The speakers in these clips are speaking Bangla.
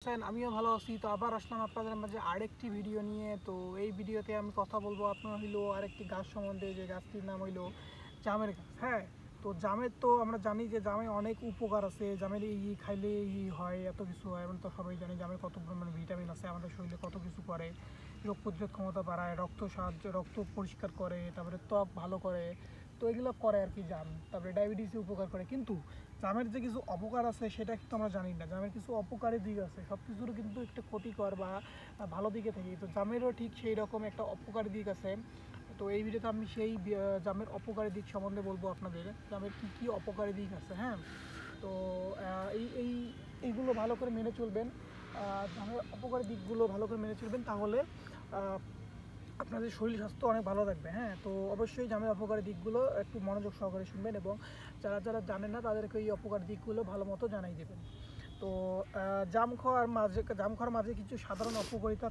আমিও ভালো আছি। তো আবার আসলাম আপনাদের মাঝে আরেকটি ভিডিও নিয়ে। তো এই ভিডিওতে আমি কথা বলবো আপনার হইলো আরেকটি গাছ সম্বন্ধে, যে গাছটির নাম হইলো জামের গাছ। হ্যাঁ, তো জামের তো আমরা জানি যে জামে অনেক উপকার আছে। জামের খাইলে হয়, এত কিছু হয়। আমরা তো সবাই জানি জামের কত পরিমাণে ভিটামিন আছে, আমাদের শরীরে কত কিছু করে, রোগ প্রতিরোধ ক্ষমতা বাড়ায়, রক্ত পরিষ্কার করে, তারপরে ত্বক ভালো করে। তো এগুলো করে আর কি জাম। তারপরে ডায়াবেটিসে উপকার করে। কিন্তু জামের যে কিছু অপকার আছে সেটা কিন্তু আমরা জানি না। জামের কিছু অপকারী দিক আছে, সব কিছুর কিন্তু একটা ক্ষতিকর বা ভালো দিকে থাকে। তো জামেরও ঠিক সেই রকম একটা অপকারী দিক আছে। তো এই ভিডিওতে আমি সেই জামের অপকারী দিক সম্বন্ধে বলবো আপনাদের, জামের কী কী অপকারী দিক আছে। হ্যাঁ, তো এই এই এইগুলো ভালো করে মেনে চলবেন। জামের অপকারী দিকগুলো ভালো করে মেনে চলবেন, তাহলে আপনাদের শরীর স্বাস্থ্য অনেক ভালো থাকবে। হ্যাঁ, তো অবশ্যই জামের অপকারী দিকগুলো একটু মনোযোগ সহকারে শুনবেন, এবং যারা যারা জানেন না তাদেরকে এই অপকারী দিকগুলো ভালো মতো জানাই দেবেন। তো জাম খাওয়ার মাঝে কিছু সাধারণ অপকারিতা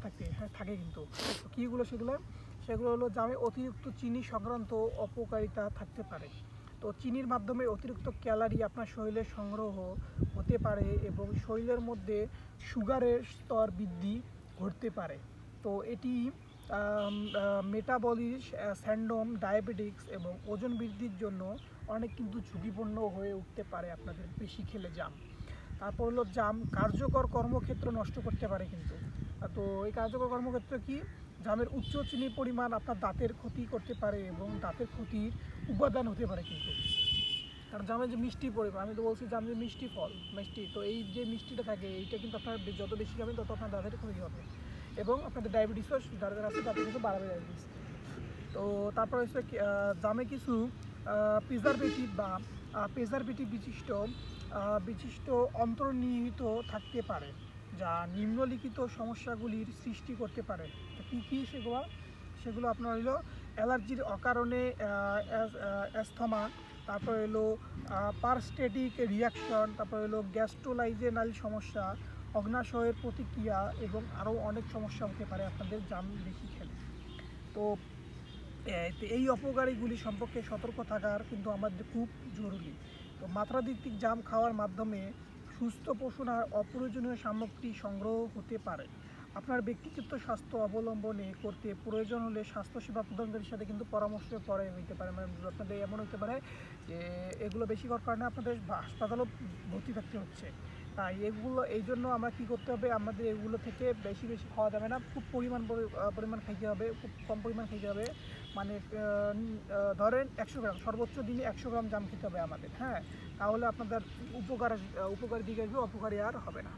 থাকে কিন্তু। তো কীগুলো সেগুলো হলো, জামে অতিরিক্ত চিনি সংক্রান্ত অপকারিতা থাকতে পারে। তো চিনির মাধ্যমে অতিরিক্ত ক্যালারি আপনার শরীরে সংগ্রহ হতে পারে এবং শরীরের মধ্যে সুগারের স্তর বৃদ্ধি ঘটতে পারে। তো এটি মেটাবলিক সিনড্রোম, ডায়াবেটিক্স এবং ওজন বৃদ্ধির জন্য অনেক কিন্তু ঝুঁকিপূর্ণ হয়ে উঠতে পারে আপনাদের বেশি খেলে জাম। তারপর হলো, জাম কার্যকর কর্মক্ষেত্র নষ্ট করতে পারে কিন্তু। তো এই কার্যকর কর্মক্ষেত্র কি? জামের উচ্চ চিনির পরিমাণ আপনার দাঁতের ক্ষতি করতে পারে এবং দাঁতের ক্ষতির উপাদান হতে পারে কিন্তু। কারণ জামের যে মিষ্টি পরিমাণ, আমি তো বলছি জাম যে মিষ্টি ফল, মিষ্টি, তো এই যে মিষ্টিটা থাকে এইটা কিন্তু আপনার যত বেশি খাবেন তত আপনার দাঁতের ক্ষতি হবে, এবং আপনাদের ডায়াবেটিসও যাদের আছে তাদের কিন্তু বাড়াবে ডায়াবেটিস। তো তারপর হচ্ছে জামে কিছু প্রিজারভেটিভ বিশিষ্ট অন্তর্নিহিত থাকতে পারে, যা নিম্নলিখিত সমস্যাগুলির সৃষ্টি করতে পারে। তো কী সেগুলো আপনার হইলো অ্যালার্জির অকারণে অ্যাস্থমা, তারপর হলো পারস্টেটিক রিয়াকশন, তারপর হলো গ্যাস্ট্রোলাইজেনাল সমস্যা, অগ্নাশয়ের প্রতিক্রিয়া, এবং আরও অনেক সমস্যা হতে পারে আপনাদের জাম বেশি খেলে। তো এই অপকারীগুলি সম্পর্কে সতর্ক থাকার কিন্তু আমাদের খুব জরুরি। তো মাত্রাতিরিক্ত জাম খাওয়ার মাধ্যমে সুস্থ পশু আর অপ্রয়োজনীয় সামগ্রী সংগ্রহ হতে পারে। আপনার ব্যক্তিগত স্বাস্থ্য অবলম্বনে করতে প্রয়োজন হলে স্বাস্থ্যসেবা প্রদানকারীর সাথে কিন্তু পরামর্শ পরে হইতে পারে। মানে আপনাদের এমন হতে পারে যে এগুলো বেশি করার কারণে আপনাদের হাসপাতালও ভর্তি থাকতে হচ্ছে। তাই এই জন্য আমরা কী করতে হবে, আমাদের এগুলো থেকে বেশি খাওয়া যাবে না, খুব পরিমাণ খাইতে হবে, খুব কম পরিমাণ খাইতে হবে। মানে ধরেন 100 গ্রাম, সর্বোচ্চ দিনে 100 গ্রাম জাম খেতে হবে আমাদের। হ্যাঁ, তাহলে আপনাদের উপকার দিকে আসবে, অপকারী আর হবে না।